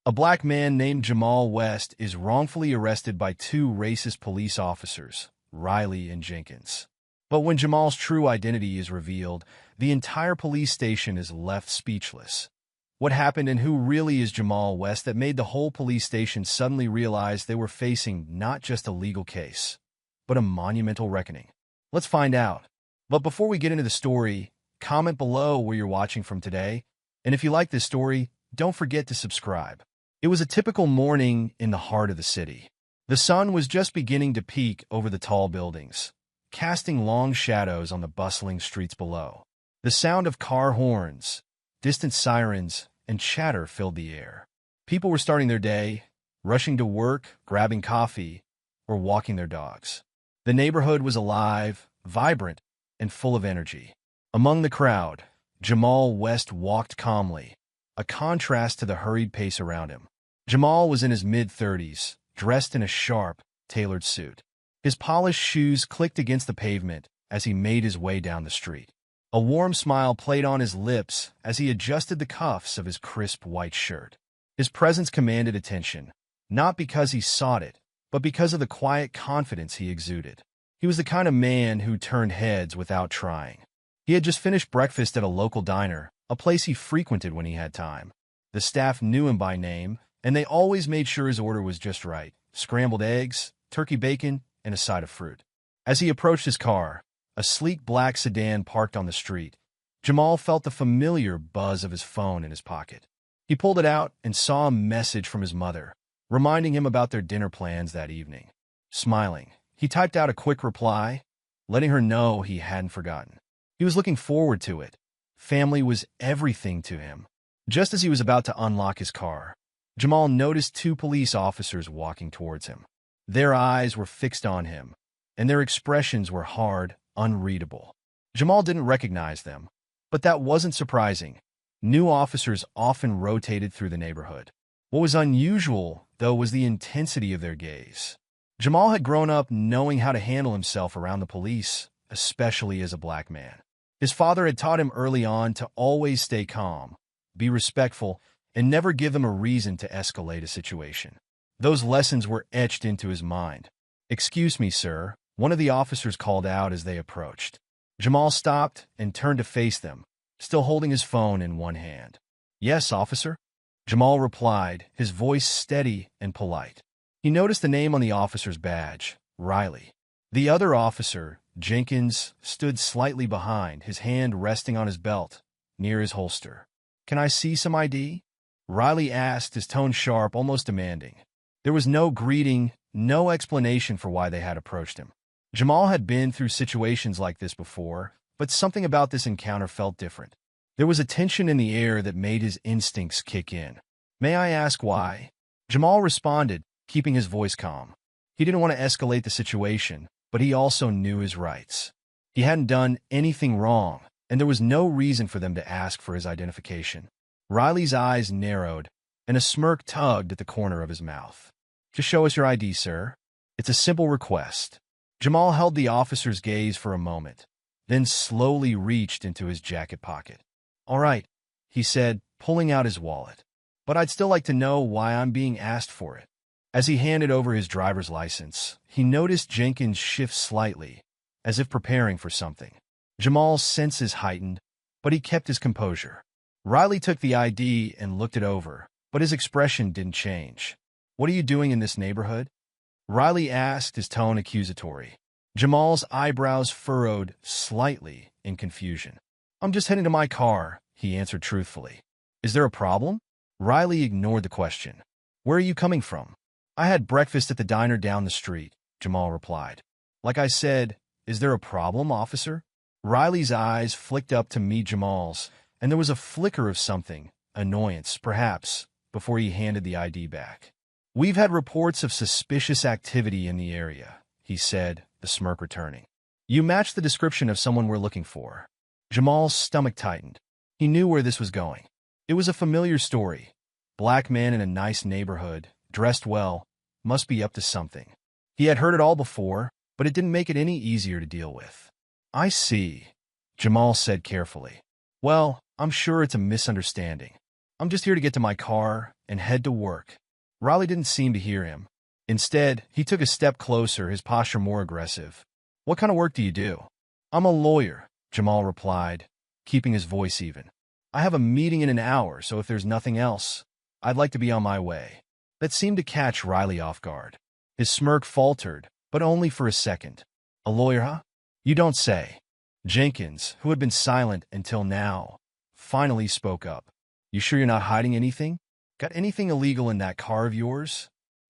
A black man named Jamal West is wrongfully arrested by two racist police officers, Riley and Jenkins. But when Jamal's true identity is revealed, the entire police station is left speechless. What happened and who really is Jamal West that made the whole police station suddenly realize they were facing not just a legal case, but a monumental reckoning? Let's find out. But before we get into the story, comment below where you're watching from today, and if you like this story, don't forget to subscribe. It was a typical morning in the heart of the city. The sun was just beginning to peek over the tall buildings, casting long shadows on the bustling streets below. The sound of car horns, distant sirens, and chatter filled the air. People were starting their day, rushing to work, grabbing coffee, or walking their dogs. The neighborhood was alive, vibrant, and full of energy. Among the crowd, Jamal West walked calmly, a contrast to the hurried pace around him. Jamal was in his mid-30s, dressed in a sharp, tailored suit. His polished shoes clicked against the pavement as he made his way down the street. A warm smile played on his lips as he adjusted the cuffs of his crisp white shirt. His presence commanded attention, not because he sought it, but because of the quiet confidence he exuded. He was the kind of man who turned heads without trying. He had just finished breakfast at a local diner, a place he frequented when he had time. The staff knew him by name, and they always made sure his order was just right: scrambled eggs, turkey bacon, and a side of fruit. As he approached his car, a sleek black sedan parked on the street, Jamal felt the familiar buzz of his phone in his pocket. He pulled it out and saw a message from his mother, reminding him about their dinner plans that evening. Smiling, he typed out a quick reply, letting her know he hadn't forgotten. He was looking forward to it. Family was everything to him. Just as he was about to unlock his car, Jamal noticed two police officers walking towards him. Their eyes were fixed on him, and their expressions were hard, unreadable. Jamal didn't recognize them, but that wasn't surprising. New officers often rotated through the neighborhood. What was unusual, though, was the intensity of their gaze. Jamal had grown up knowing how to handle himself around the police, especially as a black man. His father had taught him early on to always stay calm, be respectful, and never give them a reason to escalate a situation. Those lessons were etched into his mind. "Excuse me, sir," one of the officers called out as they approached. Jamal stopped and turned to face them, still holding his phone in one hand. "Yes, officer," Jamal replied, his voice steady and polite. He noticed the name on the officer's badge, Riley. The other officer, Jenkins, stood slightly behind, his hand resting on his belt, near his holster. "Can I see some ID?" Riley asked, his tone sharp, almost demanding. There was no greeting, no explanation for why they had approached him. Jamal had been through situations like this before, but something about this encounter felt different. There was a tension in the air that made his instincts kick in. "May I ask why?" Jamal responded, keeping his voice calm. He didn't want to escalate the situation, but he also knew his rights. He hadn't done anything wrong, and there was no reason for them to ask for his identification. Riley's eyes narrowed, and a smirk tugged at the corner of his mouth. "Just show us your ID, sir. It's a simple request." Jamal held the officer's gaze for a moment, then slowly reached into his jacket pocket. "All right," he said, pulling out his wallet. "But I'd still like to know why I'm being asked for it." As he handed over his driver's license, he noticed Jenkins shift slightly, as if preparing for something. Jamal's senses heightened, but he kept his composure. Riley took the ID and looked it over, but his expression didn't change. "What are you doing in this neighborhood?" Riley asked, his tone accusatory. Jamal's eyebrows furrowed slightly in confusion. "I'm just heading to my car," he answered truthfully. "Is there a problem?" Riley ignored the question. "Where are you coming from?" "I had breakfast at the diner down the street," Jamal replied. "Like I said, is there a problem, officer?" Riley's eyes flicked up to meet Jamal's, and there was a flicker of something, annoyance, perhaps, before he handed the ID back. "We've had reports of suspicious activity in the area," he said, the smirk returning. "You match the description of someone we're looking for." Jamal's stomach tightened. He knew where this was going. It was a familiar story. Black man in a nice neighborhood, dressed well, must be up to something. He had heard it all before, but it didn't make it any easier to deal with. "I see," Jamal said carefully. "Well, I'm sure it's a misunderstanding. I'm just here to get to my car, and head to work. Riley didn't seem to hear him. Instead, he took a step closer, his posture more aggressive. "What kind of work do you do?" "I'm a lawyer," Jamal replied, keeping his voice even. "I have a meeting in an hour, so if there's nothing else, I'd like to be on my way." That seemed to catch Riley off guard. His smirk faltered, but only for a second. "A lawyer, huh? You don't say." Jenkins, who had been silent until now, finally spoke up. "You sure you're not hiding anything? Got anything illegal in that car of yours?"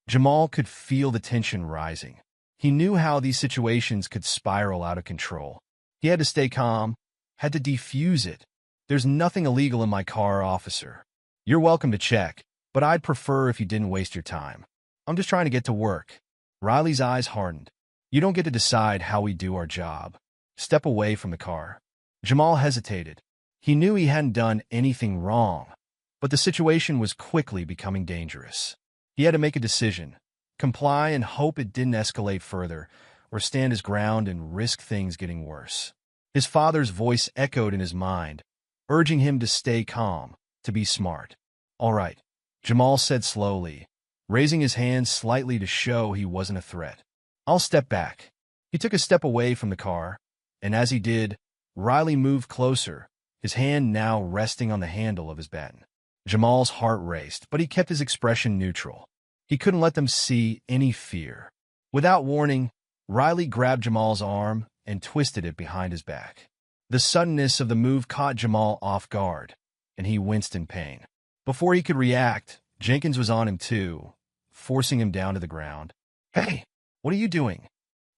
Jamal could feel the tension rising. He knew how these situations could spiral out of control. He had to stay calm, had to defuse it. "There's nothing illegal in my car, officer. You're welcome to check, but I'd prefer if you didn't waste your time. I'm just trying to get to work." Riley's eyes hardened. "You don't get to decide how we do our job. Step away from the car." Jamal hesitated. He knew he hadn't done anything wrong, but the situation was quickly becoming dangerous. He had to make a decision, comply and hope it didn't escalate further, or stand his ground and risk things getting worse. His father's voice echoed in his mind, urging him to stay calm, to be smart. "All right," Jamal said slowly, raising his hand slightly to show he wasn't a threat. "I'll step back." He took a step away from the car, and as he did, Riley moved closer, his hand now resting on the handle of his baton. Jamal's heart raced, but he kept his expression neutral. He couldn't let them see any fear. Without warning, Riley grabbed Jamal's arm and twisted it behind his back. The suddenness of the move caught Jamal off guard, and he winced in pain. Before he could react, Jenkins was on him too, forcing him down to the ground. "Hey, what are you doing?"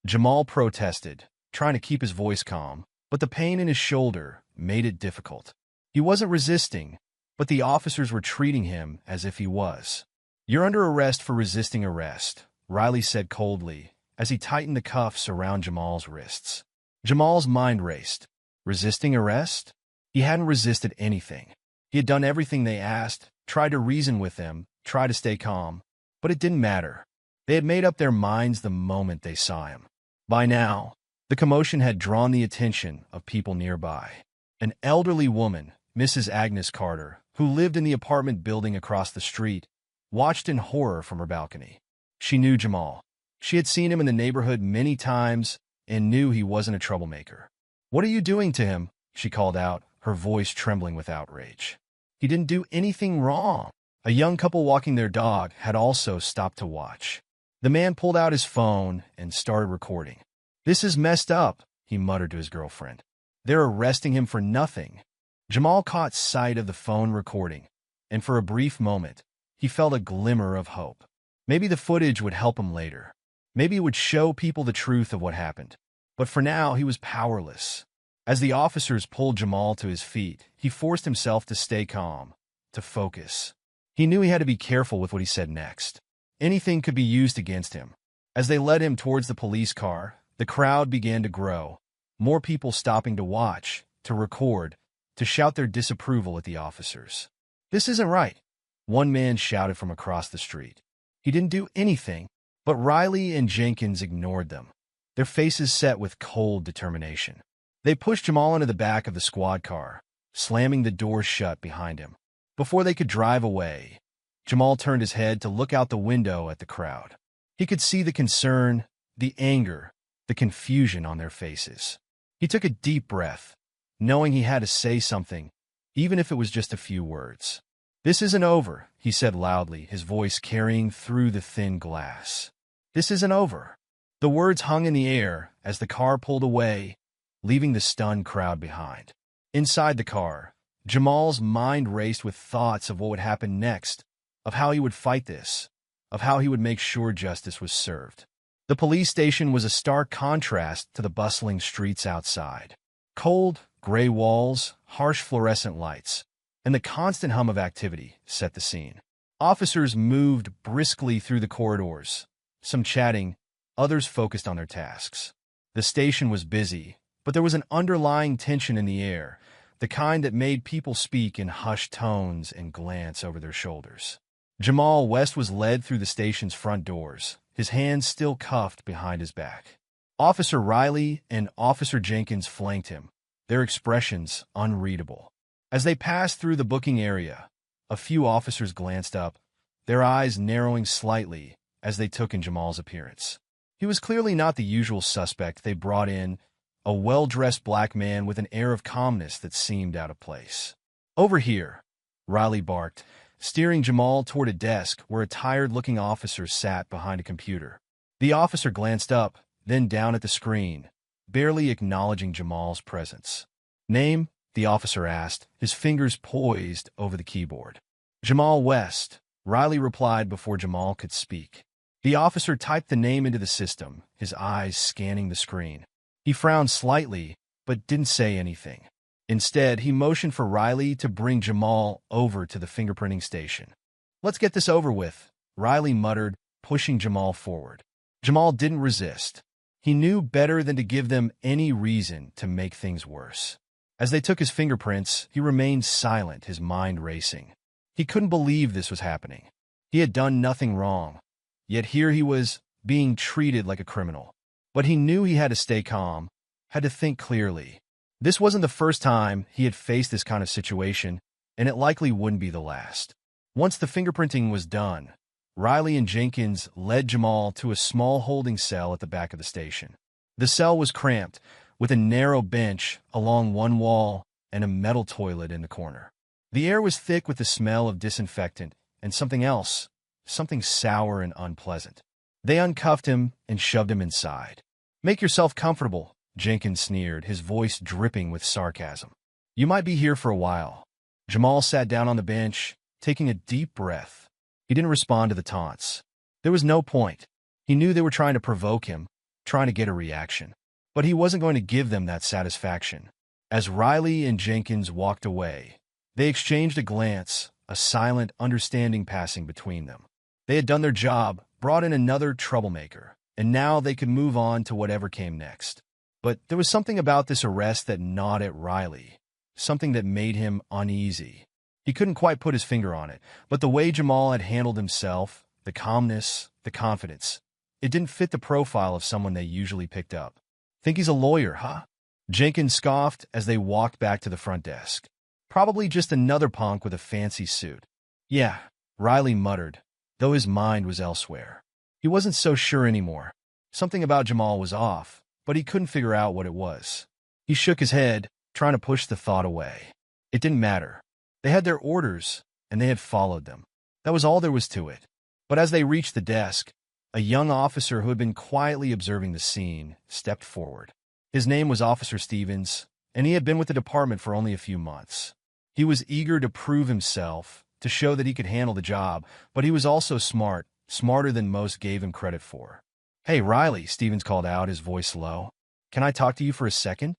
Jamal protested, trying to keep his voice calm, but the pain in his shoulder made it difficult. He wasn't resisting, but the officers were treating him as if he was. "You're under arrest for resisting arrest," Riley said coldly, as he tightened the cuffs around Jamal's wrists. Jamal's mind raced. Resisting arrest? He hadn't resisted anything. He had done everything they asked, tried to reason with them, tried to stay calm, but it didn't matter. They had made up their minds the moment they saw him. By now, the commotion had drawn the attention of people nearby. An elderly woman, Mrs. Agnes Carter, who lived in the apartment building across the street, watched in horror from her balcony. She knew Jamal. She had seen him in the neighborhood many times and knew he wasn't a troublemaker. "What are you doing to him?" she called out, her voice trembling with outrage. "He didn't do anything wrong." A young couple walking their dog had also stopped to watch. The man pulled out his phone and started recording. "This is messed up," he muttered to his girlfriend. "They're arresting him for nothing." Jamal caught sight of the phone recording, and for a brief moment, he felt a glimmer of hope. Maybe the footage would help him later. Maybe it would show people the truth of what happened. But for now, he was powerless. As the officers pulled Jamal to his feet, he forced himself to stay calm, to focus. He knew he had to be careful with what he said next. Anything could be used against him. As they led him towards the police car, the crowd began to grow, more people stopping to watch, to record, to shout their disapproval at the officers. "This isn't right," one man shouted from across the street. "He didn't do anything." But Riley and Jenkins ignored them, their faces set with cold determination. They pushed Jamal into the back of the squad car, slamming the door shut behind him. Before they could drive away, Jamal turned his head to look out the window at the crowd. He could see the concern, the anger, the confusion on their faces. He took a deep breath, knowing he had to say something, even if it was just a few words. "This isn't over," he said loudly, his voice carrying through the thin glass. "This isn't over." The words hung in the air as the car pulled away, leaving the stunned crowd behind. Inside the car, Jamal's mind raced with thoughts of what would happen next, of how he would fight this, of how he would make sure justice was served. The police station was a stark contrast to the bustling streets outside. Cold, gray walls, harsh fluorescent lights, and the constant hum of activity set the scene. Officers moved briskly through the corridors, some chatting, others focused on their tasks. The station was busy, but there was an underlying tension in the air, the kind that made people speak in hushed tones and glance over their shoulders. Jamal West was led through the station's front doors, his hands still cuffed behind his back. Officer Riley and Officer Jenkins flanked him, their expressions unreadable. As they passed through the booking area, a few officers glanced up, their eyes narrowing slightly as they took in Jamal's appearance. He was clearly not the usual suspect they brought in, a well-dressed black man with an air of calmness that seemed out of place. "Over here," Riley barked, steering Jamal toward a desk where a tired-looking officer sat behind a computer. The officer glanced up, then down at the screen, barely acknowledging Jamal's presence. "Name?" the officer asked, his fingers poised over the keyboard. "Jamal West," Riley replied before Jamal could speak. The officer typed the name into the system, his eyes scanning the screen. He frowned slightly, but didn't say anything. Instead, he motioned for Riley to bring Jamal over to the fingerprinting station. "Let's get this over with," Riley muttered, pushing Jamal forward. Jamal didn't resist. He knew better than to give them any reason to make things worse. As they took his fingerprints, he remained silent, his mind racing. He couldn't believe this was happening. He had done nothing wrong. Yet here he was, being treated like a criminal. But he knew he had to stay calm, had to think clearly. This wasn't the first time he had faced this kind of situation, and it likely wouldn't be the last. Once the fingerprinting was done, Riley and Jenkins led Jamal to a small holding cell at the back of the station. The cell was cramped, with a narrow bench along one wall and a metal toilet in the corner. The air was thick with the smell of disinfectant and something else, something sour and unpleasant. They uncuffed him and shoved him inside. "Make yourself comfortable," Jenkins sneered, his voice dripping with sarcasm. "You might be here for a while." Jamal sat down on the bench, taking a deep breath. He didn't respond to the taunts. There was no point. He knew they were trying to provoke him, trying to get a reaction. But he wasn't going to give them that satisfaction. As Riley and Jenkins walked away, they exchanged a glance, a silent understanding passing between them. They had done their job, brought in another troublemaker, and now they could move on to whatever came next. But there was something about this arrest that gnawed at Riley, something that made him uneasy. He couldn't quite put his finger on it, but the way Jamal had handled himself, the calmness, the confidence, it didn't fit the profile of someone they usually picked up. "Think he's a lawyer, huh?" Jenkins scoffed as they walked back to the front desk. "Probably just another punk with a fancy suit." "Yeah," Riley muttered, though his mind was elsewhere. He wasn't so sure anymore. Something about Jamal was off, but he couldn't figure out what it was. He shook his head, trying to push the thought away. It didn't matter. They had their orders, and they had followed them. That was all there was to it. But as they reached the desk, a young officer who had been quietly observing the scene stepped forward. His name was Officer Stevens, and he had been with the department for only a few months. He was eager to prove himself, to show that he could handle the job, but he was also smart, smarter than most gave him credit for. "Hey, Riley," Stevens called out, his voice low. "Can I talk to you for a second?"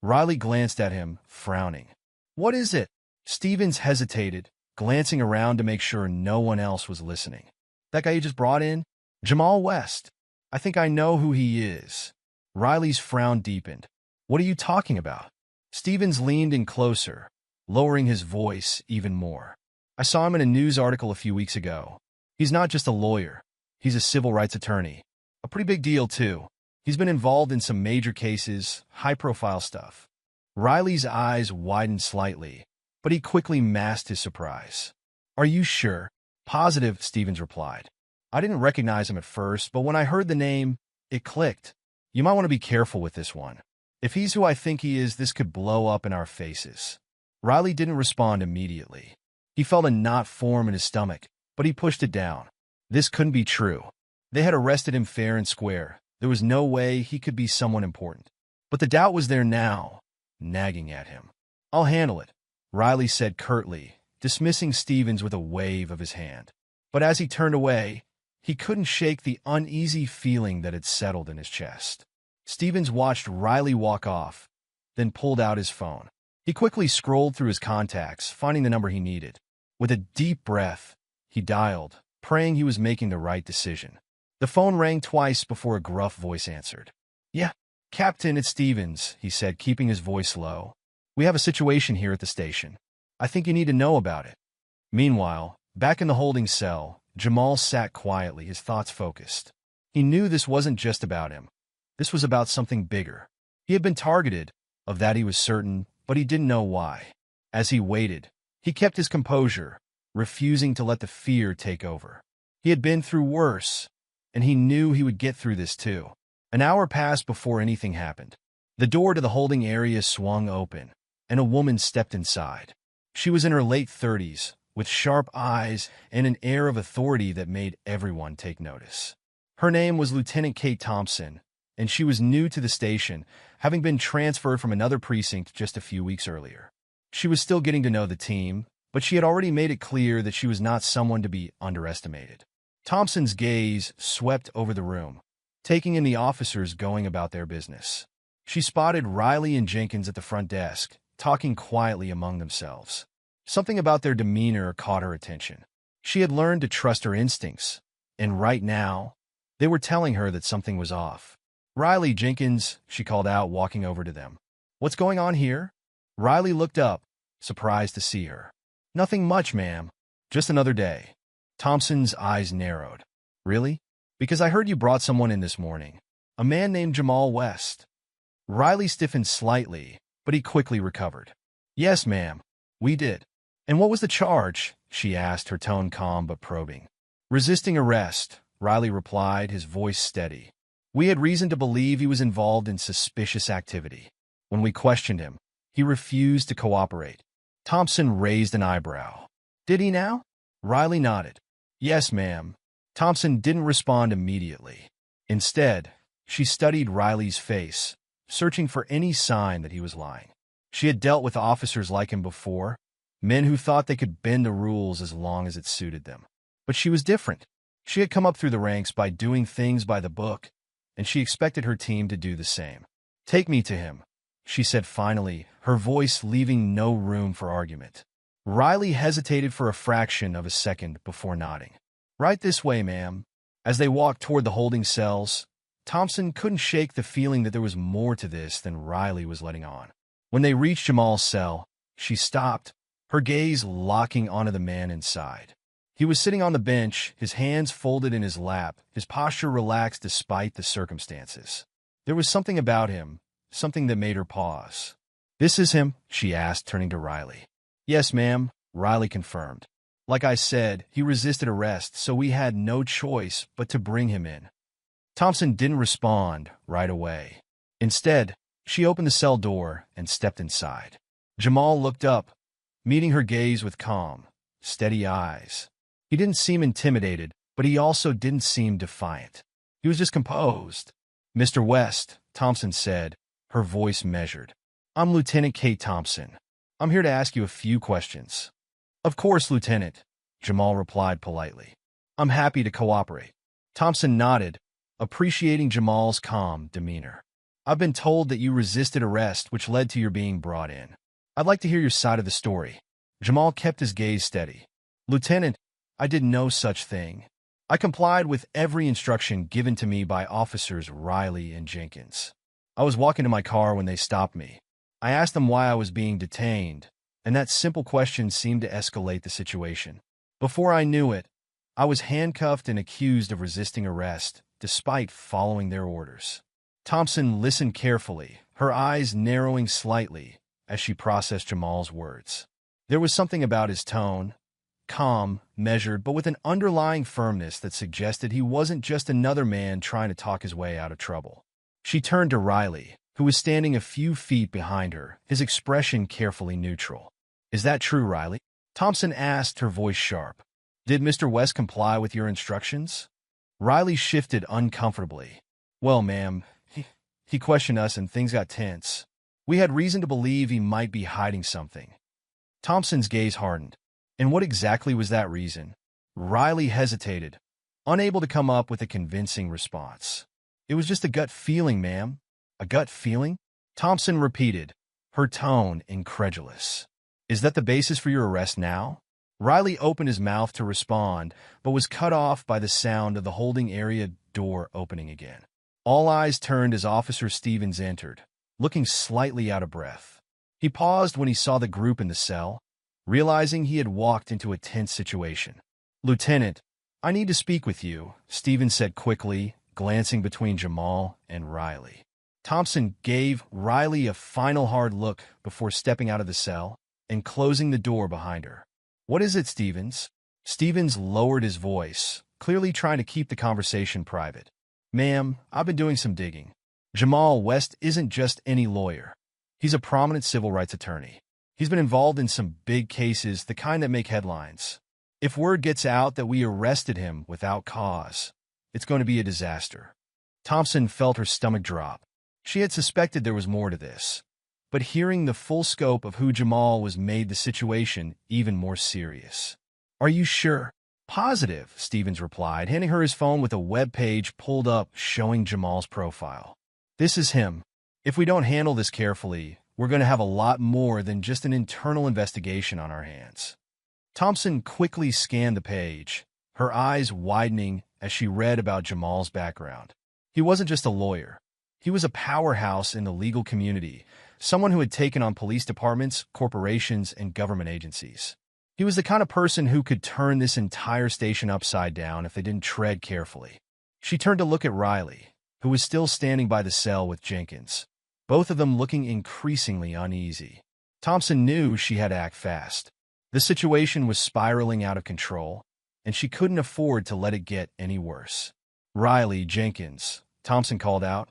Riley glanced at him, frowning. "What is it?" Stevens hesitated, glancing around to make sure no one else was listening. "That guy you just brought in? Jamal West. I think I know who he is." Riley's frown deepened. "What are you talking about?" Stevens leaned in closer, lowering his voice even more. "I saw him in a news article a few weeks ago. He's not just a lawyer. He's a civil rights attorney. A pretty big deal, too. He's been involved in some major cases, high-profile stuff." Riley's eyes widened slightly, but he quickly masked his surprise. "Are you sure?" "Positive," Stevens replied. "I didn't recognize him at first, but when I heard the name, it clicked. You might want to be careful with this one. If he's who I think he is, this could blow up in our faces." Riley didn't respond immediately. He felt a knot form in his stomach, but he pushed it down. This couldn't be true. They had arrested him fair and square. There was no way he could be someone important. But the doubt was there now, nagging at him. "I'll handle it," Riley said curtly, dismissing Stevens with a wave of his hand. But as he turned away, he couldn't shake the uneasy feeling that had settled in his chest. Stevens watched Riley walk off, then pulled out his phone. He quickly scrolled through his contacts, finding the number he needed. With a deep breath, he dialed, praying he was making the right decision. The phone rang twice before a gruff voice answered. "Yeah, Captain, it's Stevens," he said, keeping his voice low. "We have a situation here at the station. I think you need to know about it." Meanwhile, back in the holding cell, Jamal sat quietly, his thoughts focused. He knew this wasn't just about him. This was about something bigger. He had been targeted, of that he was certain, but he didn't know why. As he waited, he kept his composure, refusing to let the fear take over. He had been through worse, and he knew he would get through this too. An hour passed before anything happened. The door to the holding area swung open, and a woman stepped inside. She was in her late 30s, with sharp eyes and an air of authority that made everyone take notice. Her name was Lieutenant Kate Thompson, and she was new to the station, having been transferred from another precinct just a few weeks earlier. She was still getting to know the team, but she had already made it clear that she was not someone to be underestimated. Thompson's gaze swept over the room, taking in the officers going about their business. She spotted Riley and Jenkins at the front desk, talking quietly among themselves. Something about their demeanor caught her attention. She had learned to trust her instincts, and right now, they were telling her that something was off. "Riley, Jenkins," she called out, walking over to them. "What's going on here?" Riley looked up, surprised to see her. "Nothing much, ma'am. Just another day." Thompson's eyes narrowed. "Really? Because I heard you brought someone in this morning. A man named Jamal West." Riley stiffened slightly, but he quickly recovered. "Yes, ma'am. We did." "And what was the charge?" she asked, her tone calm but probing. "Resisting arrest," Riley replied, his voice steady. "We had reason to believe he was involved in suspicious activity. When we questioned him, he refused to cooperate." Thompson raised an eyebrow. "Did he now?" Riley nodded. "Yes, ma'am." Thompson didn't respond immediately. Instead, she studied Riley's face, searching for any sign that he was lying. She had dealt with officers like him before, men who thought they could bend the rules as long as it suited them. But she was different. She had come up through the ranks by doing things by the book, and she expected her team to do the same. "Take me to him," she said finally, her voice leaving no room for argument. Riley hesitated for a fraction of a second before nodding. "Right this way, ma'am." As they walked toward the holding cells, Thompson couldn't shake the feeling that there was more to this than Riley was letting on. When they reached Jamal's cell, she stopped, her gaze locking onto the man inside. He was sitting on the bench, his hands folded in his lap, his posture relaxed despite the circumstances. There was something about him, something that made her pause. "This is him?" she asked, turning to Riley. "Yes, ma'am," Riley confirmed. "Like I said, he resisted arrest, so we had no choice but to bring him in." Thompson didn't respond right away. Instead, she opened the cell door and stepped inside. Jamal looked up, meeting her gaze with calm, steady eyes. He didn't seem intimidated, but he also didn't seem defiant. He was just composed. "Mr. West," Thompson said, her voice measured. "I'm Lieutenant Kate Thompson. I'm here to ask you a few questions." "Of course, Lieutenant," Jamal replied politely. "I'm happy to cooperate." Thompson nodded, appreciating Jamal's calm demeanor. "I've been told that you resisted arrest, which led to your being brought in. I'd like to hear your side of the story." Jamal kept his gaze steady. "Lieutenant, I did no such thing. I complied with every instruction given to me by officers Riley and Jenkins. I was walking to my car when they stopped me. I asked them why I was being detained, and that simple question seemed to escalate the situation. Before I knew it, I was handcuffed and accused of resisting arrest, despite following their orders." Thompson listened carefully, her eyes narrowing slightly as she processed Jamal's words. There was something about his tone, calm, measured, but with an underlying firmness that suggested he wasn't just another man trying to talk his way out of trouble. She turned to Riley, who was standing a few feet behind her, his expression carefully neutral. "Is that true, Riley?" Thompson asked, her voice sharp. "Did Mr. West comply with your instructions?" Riley shifted uncomfortably. "Well, ma'am, he questioned us and things got tense. We had reason to believe he might be hiding something." Thompson's gaze hardened. "And what exactly was that reason?" Riley hesitated, unable to come up with a convincing response. "It was just a gut feeling, ma'am." "A gut feeling?" Thompson repeated, her tone incredulous. "Is that the basis for your arrest now?" Riley opened his mouth to respond, but was cut off by the sound of the holding area door opening again. All eyes turned as Officer Stevens entered, looking slightly out of breath. He paused when he saw the group in the cell, realizing he had walked into a tense situation. "Lieutenant, I need to speak with you," Stevens said quickly, glancing between Jamal and Riley. Thompson gave Riley a final hard look before stepping out of the cell and closing the door behind her. "What is it, Stevens?" Stevens lowered his voice, clearly trying to keep the conversation private. Ma'am, I've been doing some digging. Jamal West isn't just any lawyer. He's a prominent civil rights attorney. He's been involved in some big cases, the kind that make headlines. If word gets out that we arrested him without cause, it's going to be a disaster. Thompson felt her stomach drop. She had suspected there was more to this, but hearing the full scope of who Jamal was made the situation even more serious. Are you sure? Positive, Stevens replied, handing her his phone with a web page pulled up showing Jamal's profile. This is him. If we don't handle this carefully, we're going to have a lot more than just an internal investigation on our hands. Thompson quickly scanned the page, her eyes widening as she read about Jamal's background. He wasn't just a lawyer. He was a powerhouse in the legal community, someone who had taken on police departments, corporations, and government agencies. He was the kind of person who could turn this entire station upside down if they didn't tread carefully. She turned to look at Riley, who was still standing by the cell with Jenkins, both of them looking increasingly uneasy. Thompson knew she had to act fast. The situation was spiraling out of control, and she couldn't afford to let it get any worse. Riley, Jenkins, Thompson called out,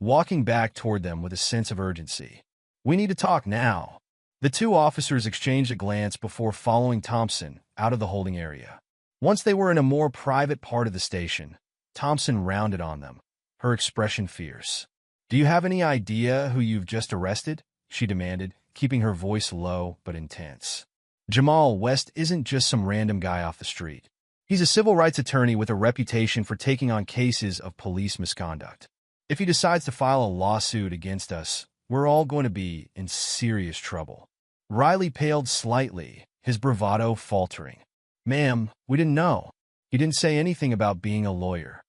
walking back toward them with a sense of urgency. We need to talk now. The two officers exchanged a glance before following Thompson out of the holding area. Once they were in a more private part of the station, Thompson rounded on them, her expression fierce. Do you have any idea who you've just arrested? She demanded, keeping her voice low but intense. Jamal West isn't just some random guy off the street. He's a civil rights attorney with a reputation for taking on cases of police misconduct. If he decides to file a lawsuit against us, we're all going to be in serious trouble. Riley paled slightly, his bravado faltering. Ma'am, we didn't know. He didn't say anything about being a lawyer.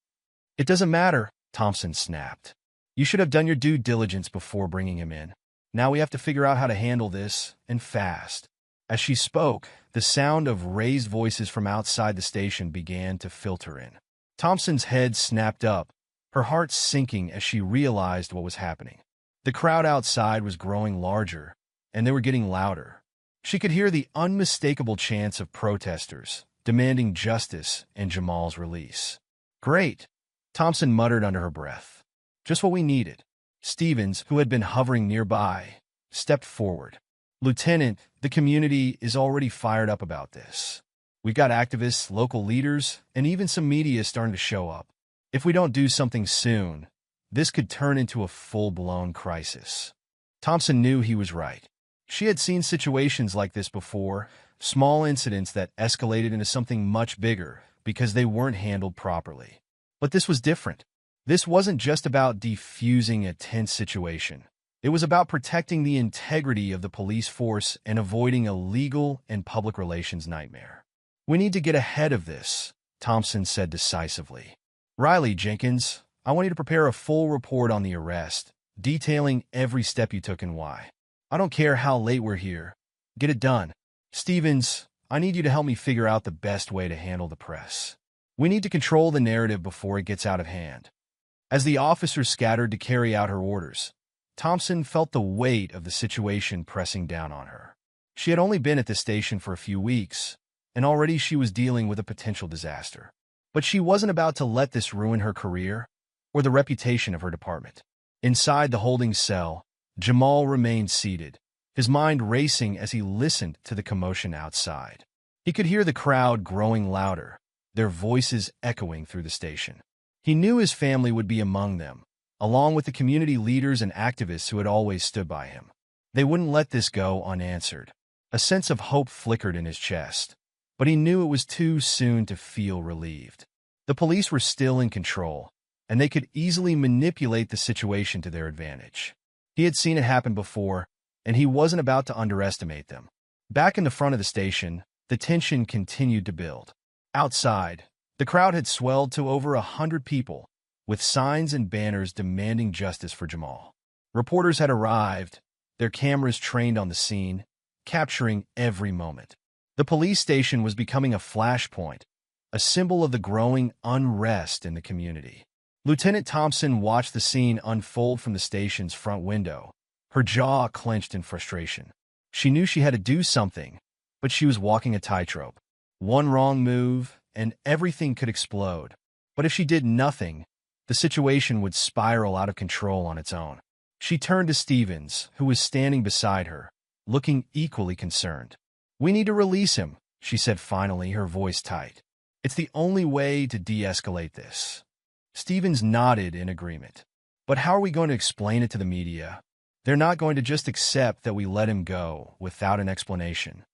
It doesn't matter, Thompson snapped. You should have done your due diligence before bringing him in. Now we have to figure out how to handle this, and fast. As she spoke, the sound of raised voices from outside the station began to filter in. Thompson's head snapped up, her heart sinking as she realized what was happening. The crowd outside was growing larger, and they were getting louder. She could hear the unmistakable chants of protesters, demanding justice and Jamal's release. Great, Thompson muttered under her breath. Just what we needed. Stevens, who had been hovering nearby, stepped forward. Lieutenant, the community is already fired up about this. We've got activists, local leaders, and even some media starting to show up. If we don't do something soon, this could turn into a full-blown crisis. Thompson knew he was right. She had seen situations like this before, small incidents that escalated into something much bigger because they weren't handled properly. But this was different. This wasn't just about defusing a tense situation. It was about protecting the integrity of the police force and avoiding a legal and public relations nightmare. We need to get ahead of this, Thompson said decisively. Riley, Jenkins, I want you to prepare a full report on the arrest, detailing every step you took and why. I don't care how late we're here. Get it done. Stevens, I need you to help me figure out the best way to handle the press. We need to control the narrative before it gets out of hand. As the officers scattered to carry out her orders, Thompson felt the weight of the situation pressing down on her. She had only been at the station for a few weeks, and already she was dealing with a potential disaster. But she wasn't about to let this ruin her career or the reputation of her department. Inside the holding cell, Jamal remained seated, his mind racing as he listened to the commotion outside. He could hear the crowd growing louder, their voices echoing through the station. He knew his family would be among them, along with the community leaders and activists who had always stood by him. They wouldn't let this go unanswered. A sense of hope flickered in his chest, but he knew it was too soon to feel relieved. The police were still in control, and they could easily manipulate the situation to their advantage. He had seen it happen before, and he wasn't about to underestimate them. Back in the front of the station, the tension continued to build. Outside, the crowd had swelled to over 100 people, with signs and banners demanding justice for Jamal. Reporters had arrived, their cameras trained on the scene, capturing every moment. The police station was becoming a flashpoint, a symbol of the growing unrest in the community. Lieutenant Thompson watched the scene unfold from the station's front window, her jaw clenched in frustration. She knew she had to do something, but she was walking a tightrope. One wrong move, and everything could explode. But if she did nothing, the situation would spiral out of control on its own. She turned to Stevens, who was standing beside her, looking equally concerned. "We need to release him," she said finally, her voice tight. "It's the only way to de-escalate this." Stevens nodded in agreement. "But how are we going to explain it to the media? They're not going to just accept that we let him go without an explanation."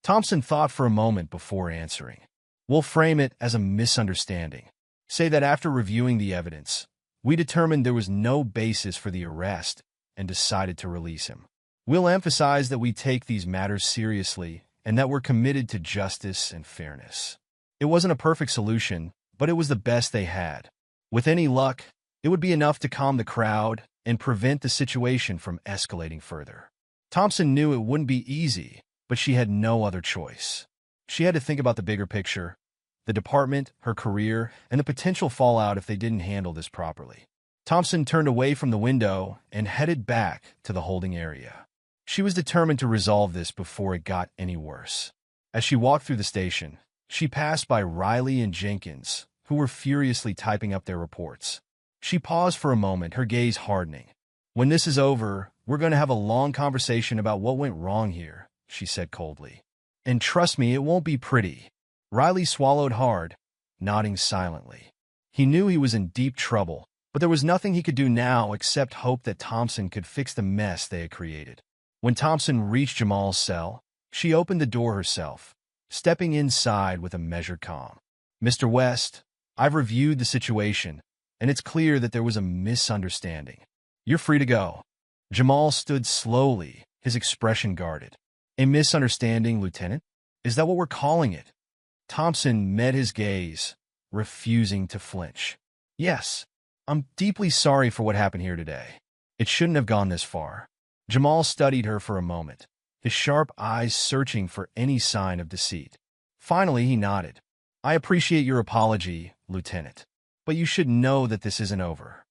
Thompson thought for a moment before answering. "We'll frame it as a misunderstanding. Say that after reviewing the evidence, we determined there was no basis for the arrest and decided to release him. We'll emphasize that we take these matters seriously and that we're committed to justice and fairness." It wasn't a perfect solution, but it was the best they had. With any luck, it would be enough to calm the crowd and prevent the situation from escalating further. Thompson knew it wouldn't be easy, but she had no other choice. She had to think about the bigger picture, the department, her career, and the potential fallout if they didn't handle this properly. Thompson turned away from the window and headed back to the holding area. She was determined to resolve this before it got any worse. As she walked through the station, she passed by Riley and Jenkins, who were furiously typing up their reports. She paused for a moment, her gaze hardening. "When this is over, we're going to have a long conversation about what went wrong here," she said coldly. "And trust me, it won't be pretty." Riley swallowed hard, nodding silently. He knew he was in deep trouble, but there was nothing he could do now except hope that Thompson could fix the mess they had created. When Thompson reached Jamal's cell, she opened the door herself, stepping inside with a measured calm. "Mr. West, I've reviewed the situation, and it's clear that there was a misunderstanding. You're free to go." Jamal stood slowly, his expression guarded. "A misunderstanding, Lieutenant? Is that what we're calling it?" Thompson met his gaze, refusing to flinch. "Yes, I'm deeply sorry for what happened here today. It shouldn't have gone this far." Jamal studied her for a moment, his sharp eyes searching for any sign of deceit. Finally, he nodded. "I appreciate your apology, Lieutenant, but you should know that this isn't over."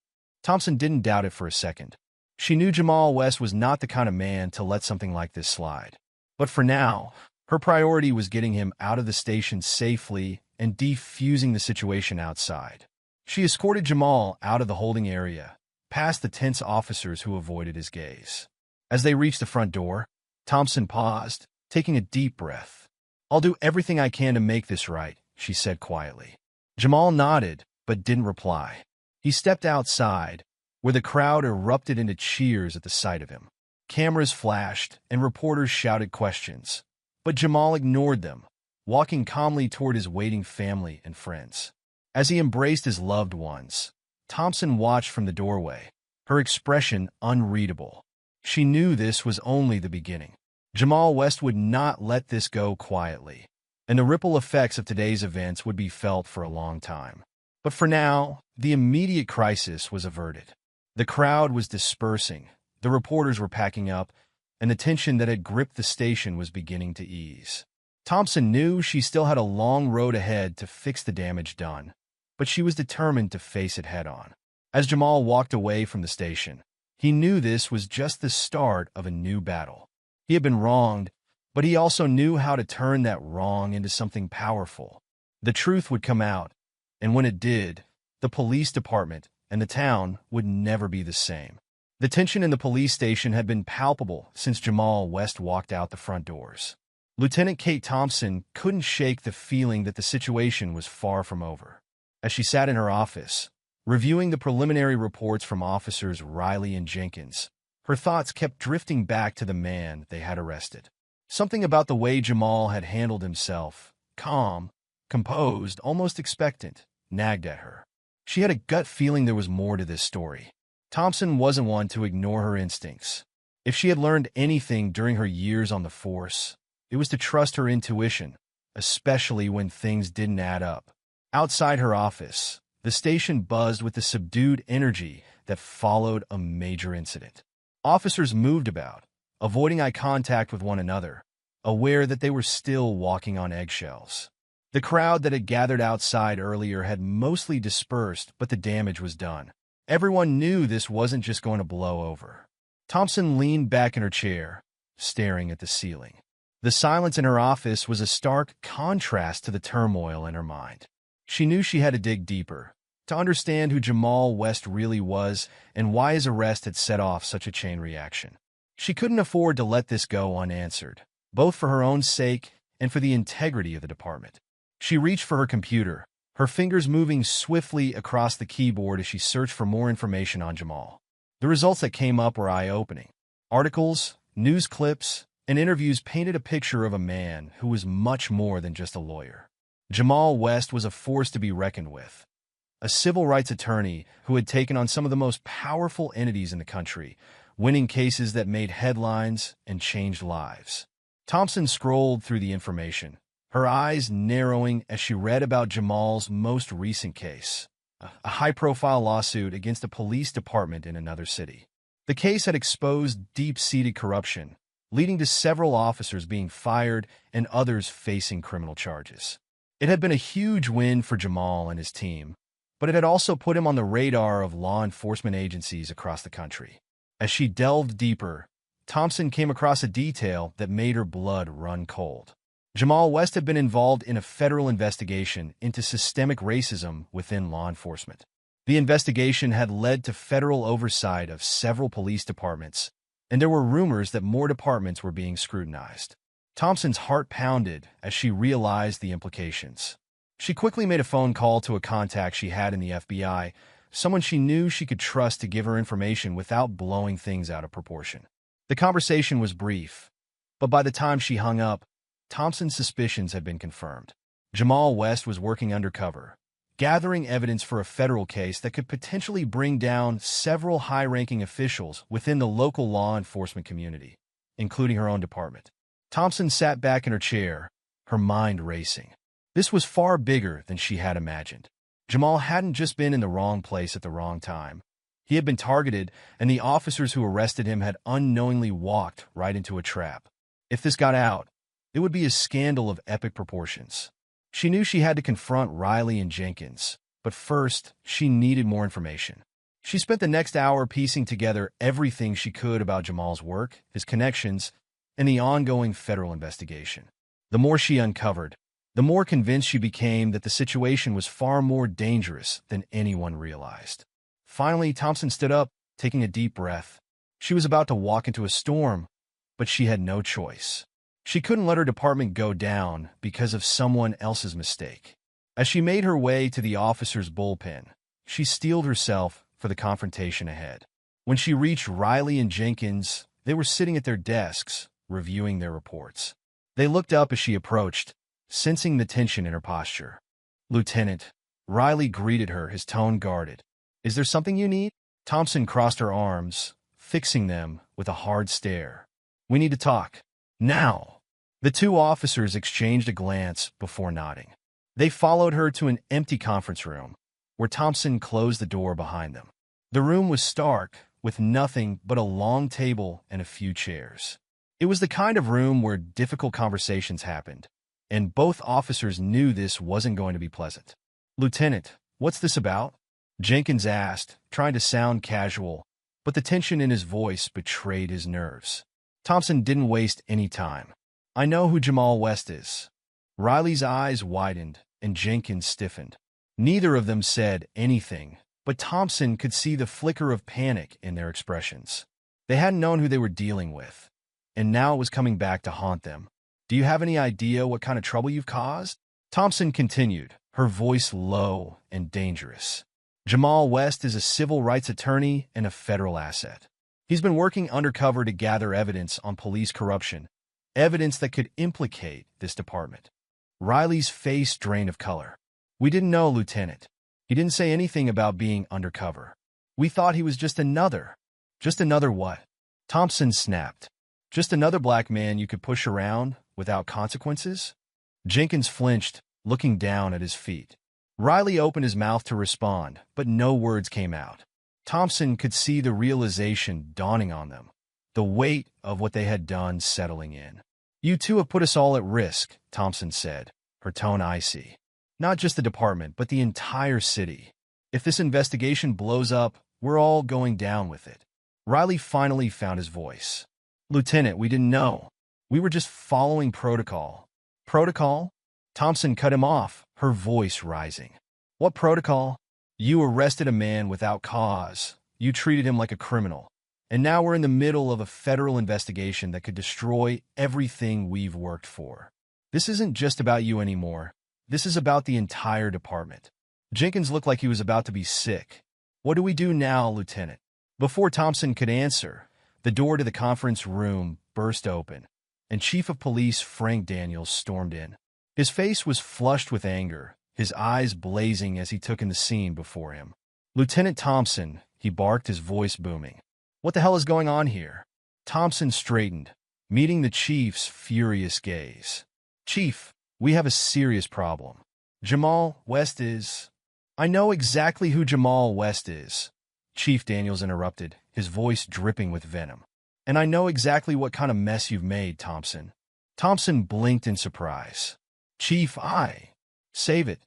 Thompson didn't doubt it for a second. She knew Jamal West was not the kind of man to let something like this slide. But for now, her priority was getting him out of the station safely and defusing the situation outside. She escorted Jamal out of the holding area, past the tense officers who avoided his gaze. As they reached the front door, Thompson paused, taking a deep breath. "I'll do everything I can to make this right," she said quietly. Jamal nodded, but didn't reply. He stepped outside, where the crowd erupted into cheers at the sight of him. Cameras flashed, and reporters shouted questions. But Jamal ignored them, walking calmly toward his waiting family and friends. As he embraced his loved ones, Thompson watched from the doorway, her expression unreadable. She knew this was only the beginning. Jamal West would not let this go quietly, and the ripple effects of today's events would be felt for a long time. But for now, the immediate crisis was averted. The crowd was dispersing, the reporters were packing up, and the tension that had gripped the station was beginning to ease. Thompson knew she still had a long road ahead to fix the damage done, but she was determined to face it head-on. As Jamal walked away from the station, he knew this was just the start of a new battle. He had been wronged, but he also knew how to turn that wrong into something powerful. The truth would come out, and when it did, the police department and the town would never be the same. The tension in the police station had been palpable since Jamal West walked out the front doors. Lieutenant Kate Thompson couldn't shake the feeling that the situation was far from over. As she sat in her office, reviewing the preliminary reports from officers Riley and Jenkins, her thoughts kept drifting back to the man they had arrested. Something about the way Jamal had handled himself, calm, composed, almost expectant, nagged at her. She had a gut feeling there was more to this story. Thompson wasn't one to ignore her instincts. If she had learned anything during her years on the force, it was to trust her intuition, especially when things didn't add up. Outside her office, the station buzzed with the subdued energy that followed a major incident. Officers moved about, avoiding eye contact with one another, aware that they were still walking on eggshells. The crowd that had gathered outside earlier had mostly dispersed, but the damage was done. Everyone knew this wasn't just going to blow over. Thompson leaned back in her chair, staring at the ceiling. The silence in her office was a stark contrast to the turmoil in her mind. She knew she had to dig deeper, to understand who Jamal West really was and why his arrest had set off such a chain reaction. She couldn't afford to let this go unanswered, both for her own sake and for the integrity of the department. She reached for her computer, her fingers moving swiftly across the keyboard as she searched for more information on Jamal. The results that came up were eye-opening. Articles, news clips, and interviews painted a picture of a man who was much more than just a lawyer. Jamal West was a force to be reckoned with, a civil rights attorney who had taken on some of the most powerful entities in the country, winning cases that made headlines and changed lives. Thompson scrolled through the information, her eyes narrowing as she read about Jamal's most recent case, a high-profile lawsuit against a police department in another city. The case had exposed deep-seated corruption, leading to several officers being fired and others facing criminal charges. It had been a huge win for Jamal and his team, but it had also put him on the radar of law enforcement agencies across the country. As she delved deeper, Thompson came across a detail that made her blood run cold. Jamal West had been involved in a federal investigation into systemic racism within law enforcement. The investigation had led to federal oversight of several police departments, and there were rumors that more departments were being scrutinized. Thompson's heart pounded as she realized the implications. She quickly made a phone call to a contact she had in the FBI, someone she knew she could trust to give her information without blowing things out of proportion. The conversation was brief, but by the time she hung up, Thompson's suspicions had been confirmed. Jamal West was working undercover, gathering evidence for a federal case that could potentially bring down several high-ranking officials within the local law enforcement community, including her own department. Thompson sat back in her chair, her mind racing. This was far bigger than she had imagined. Jamal hadn't just been in the wrong place at the wrong time. He had been targeted, and the officers who arrested him had unknowingly walked right into a trap. If this got out, it would be a scandal of epic proportions. She knew she had to confront Riley and Jenkins, but first, she needed more information. She spent the next hour piecing together everything she could about Jamal's work, his connections, and the ongoing federal investigation. The more she uncovered, the more convinced she became that the situation was far more dangerous than anyone realized. Finally, Thompson stood up, taking a deep breath. She was about to walk into a storm, but she had no choice. She couldn't let her department go down because of someone else's mistake. As she made her way to the officer's bullpen, she steeled herself for the confrontation ahead. When she reached Riley and Jenkins, they were sitting at their desks, reviewing their reports. They looked up as she approached, sensing the tension in her posture. "Lieutenant," Riley greeted her, his tone guarded. "Is there something you need?" Thompson crossed her arms, fixing them with a hard stare. "We need to talk. Now." The two officers exchanged a glance before nodding. They followed her to an empty conference room, where Thompson closed the door behind them. The room was stark, with nothing but a long table and a few chairs. It was the kind of room where difficult conversations happened, and both officers knew this wasn't going to be pleasant. "Lieutenant, what's this about?" Jenkins asked, trying to sound casual, but the tension in his voice betrayed his nerves. Thompson didn't waste any time. "I know who Jamal West is." Riley's eyes widened, and Jenkins stiffened. Neither of them said anything, but Thompson could see the flicker of panic in their expressions. They hadn't known who they were dealing with, and now it was coming back to haunt them. "Do you have any idea what kind of trouble you've caused?" Thompson continued, her voice low and dangerous. "Jamal West is a civil rights attorney and a federal asset. He's been working undercover to gather evidence on police corruption, evidence that could implicate this department." Riley's face drained of color. "We didn't know, Lieutenant. He didn't say anything about being undercover. We thought he was just another." "Just another what?" Thompson snapped. "Just another black man you could push around without consequences?" Jenkins flinched, looking down at his feet. Riley opened his mouth to respond, but no words came out. Thompson could see the realization dawning on them, the weight of what they had done settling in. "You two have put us all at risk," Thompson said, her tone icy. "Not just the department, but the entire city. If this investigation blows up, we're all going down with it." Riley finally found his voice. "Lieutenant, we didn't know." We were just following protocol. Protocol? Thompson cut him off, her voice rising. What protocol? You arrested a man without cause. You treated him like a criminal. And now we're in the middle of a federal investigation that could destroy everything we've worked for. This isn't just about you anymore. This is about the entire department. Jenkins looked like he was about to be sick. What do we do now, Lieutenant? Before Thompson could answer, the door to the conference room burst open, and Chief of Police Frank Daniels stormed in. His face was flushed with anger, his eyes blazing as he took in the scene before him. Lieutenant Thompson, he barked, his voice booming. What the hell is going on here? Thompson straightened, meeting the chief's furious gaze. Chief, we have a serious problem. Jamal West is... I know exactly who Jamal West is. Chief Daniels interrupted, his voice dripping with venom. And I know exactly what kind of mess you've made, Thompson. Thompson blinked in surprise. Chief, Save it.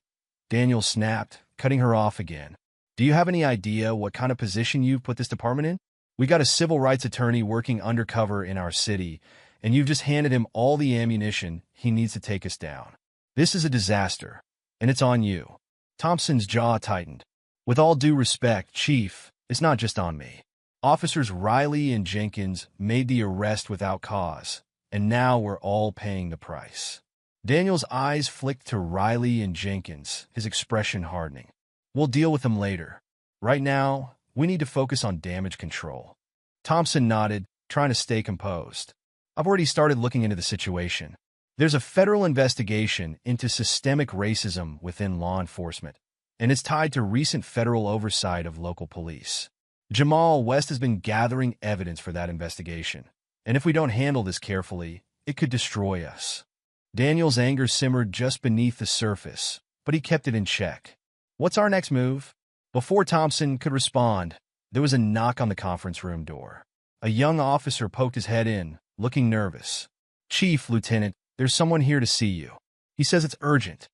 Daniels snapped, cutting her off again. Do you have any idea what kind of position you've put this department in? We got a civil rights attorney working undercover in our city, and you've just handed him all the ammunition he needs to take us down. This is a disaster, and it's on you. Thompson's jaw tightened. With all due respect, Chief, it's not just on me. Officers Riley and Jenkins made the arrest without cause, and now we're all paying the price. Daniel's eyes flicked to Riley and Jenkins, his expression hardening. We'll deal with them later. Right now, we need to focus on damage control. Thompson nodded, trying to stay composed. I've already started looking into the situation. There's a federal investigation into systemic racism within law enforcement, and it's tied to recent federal oversight of local police. Jamal West has been gathering evidence for that investigation, and if we don't handle this carefully, it could destroy us. Daniel's anger simmered just beneath the surface, but he kept it in check. What's our next move? Before Thompson could respond, there was a knock on the conference room door. A young officer poked his head in, looking nervous. Chief, Lieutenant, there's someone here to see you. He says it's urgent.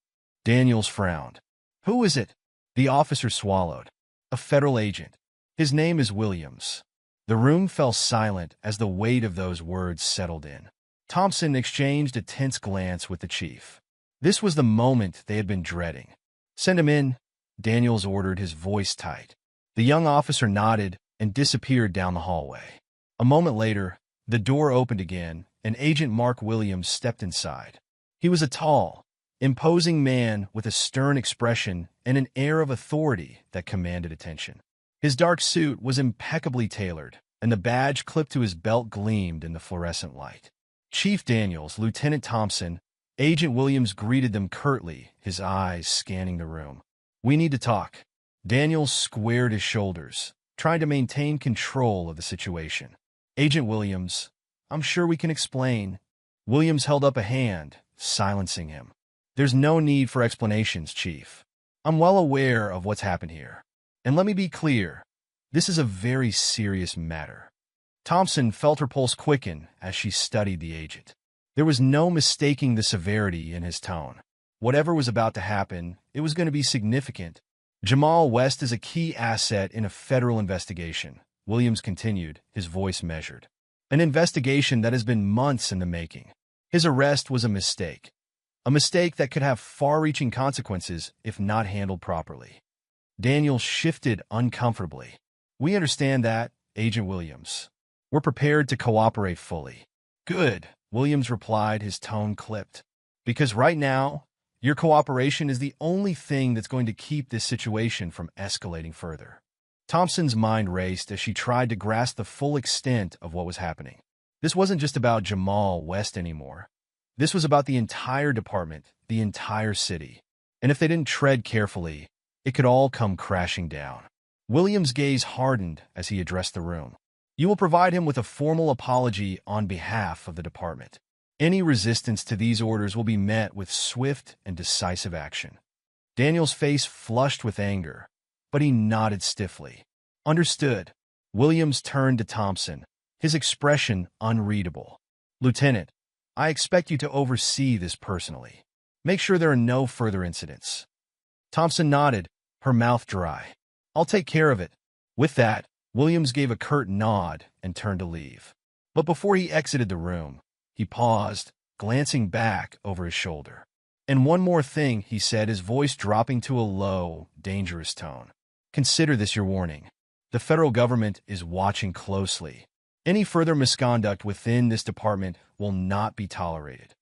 Daniels frowned. Who is it? The officer swallowed. A federal agent. His name is Williams. The room fell silent as the weight of those words settled in. Thompson exchanged a tense glance with the chief. This was the moment they had been dreading. Send him in, Daniels ordered, his voice tight. The young officer nodded and disappeared down the hallway. A moment later, the door opened again, and Agent Mark Williams stepped inside. He was a tall, imposing man with a stern expression and an air of authority that commanded attention. His dark suit was impeccably tailored, and the badge clipped to his belt gleamed in the fluorescent light. Chief Daniels, Lieutenant Thompson, Agent Williams greeted them curtly, his eyes scanning the room. We need to talk. Daniels squared his shoulders, trying to maintain control of the situation. Agent Williams, I'm sure we can explain. Williams held up a hand, silencing him. There's no need for explanations, Chief. I'm well aware of what's happened here. And let me be clear, this is a very serious matter. Thompson felt her pulse quicken as she studied the agent. There was no mistaking the severity in his tone. Whatever was about to happen, it was going to be significant. Jamal West is a key asset in a federal investigation, Williams continued, his voice measured. An investigation that has been months in the making. His arrest was a mistake that could have far-reaching consequences if not handled properly. Daniel shifted uncomfortably. We understand that, Agent Williams. We're prepared to cooperate fully. Good, Williams replied, his tone clipped. Because right now, your cooperation is the only thing that's going to keep this situation from escalating further. Thompson's mind raced as she tried to grasp the full extent of what was happening. This wasn't just about Jamal West anymore. This was about the entire department, the entire city. And if they didn't tread carefully, it could all come crashing down. Williams' gaze hardened as he addressed the room. You will provide him with a formal apology on behalf of the department. Any resistance to these orders will be met with swift and decisive action. Daniel's face flushed with anger, but he nodded stiffly. Understood. Williams turned to Thompson, his expression unreadable. Lieutenant, I expect you to oversee this personally. Make sure there are no further incidents. Thompson nodded, her mouth dry. I'll take care of it. With that, Williams gave a curt nod and turned to leave. But before he exited the room, He paused, glancing back over his shoulder. "And one more thing," he said, his voice dropping to a low, dangerous tone. "Consider this your warning. The federal government is watching closely. Any further misconduct within this department will not be tolerated."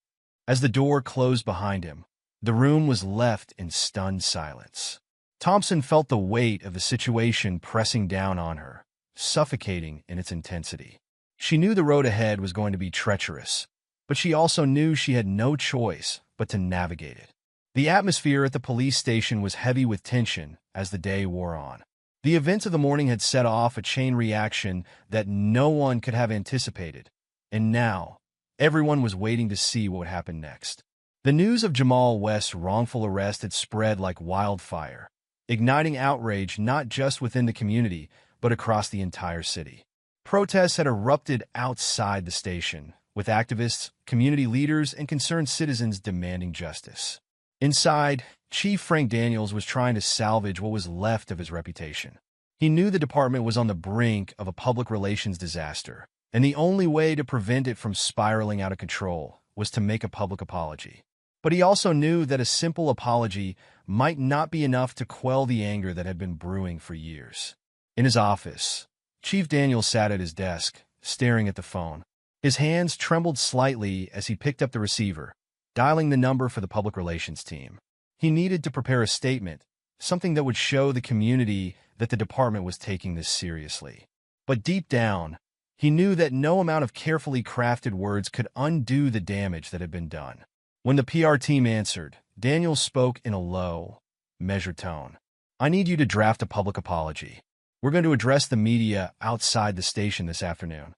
As the door closed behind him, the room was left in stunned silence. Thompson felt the weight of the situation pressing down on her, suffocating in its intensity. She knew the road ahead was going to be treacherous, but she also knew she had no choice but to navigate it. The atmosphere at the police station was heavy with tension as the day wore on. The events of the morning had set off a chain reaction that no one could have anticipated, and now everyone was waiting to see what would happen next. The news of Jamal West's wrongful arrest had spread like wildfire, igniting outrage not just within the community, but across the entire city. Protests had erupted outside the station, with activists, community leaders, and concerned citizens demanding justice. Inside, Chief Frank Daniels was trying to salvage what was left of his reputation. He knew the department was on the brink of a public relations disaster, and the only way to prevent it from spiraling out of control was to make a public apology. But he also knew that a simple apology might not be enough to quell the anger that had been brewing for years. In his office, Chief Daniels sat at his desk, staring at the phone. His hands trembled slightly as he picked up the receiver, dialing the number for the public relations team. He needed to prepare a statement, something that would show the community that the department was taking this seriously. But deep down, he knew that no amount of carefully crafted words could undo the damage that had been done. When the PR team answered, Daniels spoke in a low, measured tone. "I need you to draft a public apology. We're going to address the media outside the station this afternoon."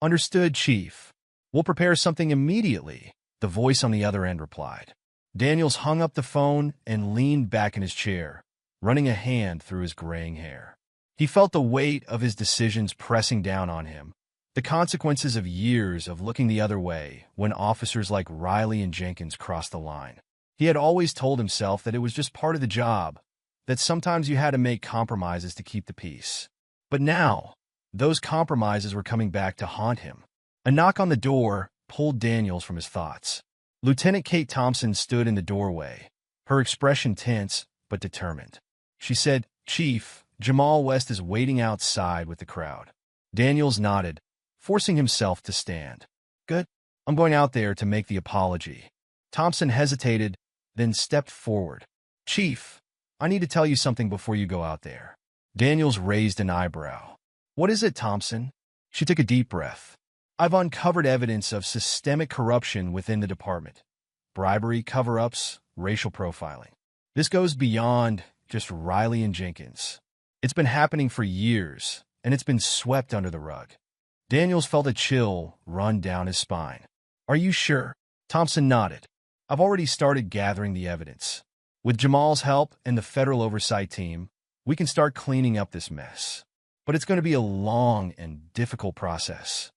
"Understood, Chief. We'll prepare something immediately," the voice on the other end replied. Daniels hung up the phone and leaned back in his chair, running a hand through his graying hair. He felt the weight of his decisions pressing down on him, the consequences of years of looking the other way when officers like Riley and Jenkins crossed the line. He had always told himself that it was just part of the job, that sometimes you had to make compromises to keep the peace. But now, those compromises were coming back to haunt him. A knock on the door pulled Daniels from his thoughts. Lieutenant Kate Thompson stood in the doorway, her expression tense but determined. She said, "Chief, Jamal West is waiting outside with the crowd." Daniels nodded, forcing himself to stand. "Good. I'm going out there to make the apology." Thompson hesitated, then stepped forward. "Chief, I need to tell you something before you go out there." Daniels raised an eyebrow. "What is it, Thompson?" She took a deep breath. "I've uncovered evidence of systemic corruption within the department. Bribery, cover-ups, racial profiling. This goes beyond just Riley and Jenkins. It's been happening for years, and it's been swept under the rug." Daniels felt a chill run down his spine. "Are you sure?" Thompson nodded. "I've already started gathering the evidence. With Jamal's help and the federal oversight team, we can start cleaning up this mess. But it's going to be a long and difficult process."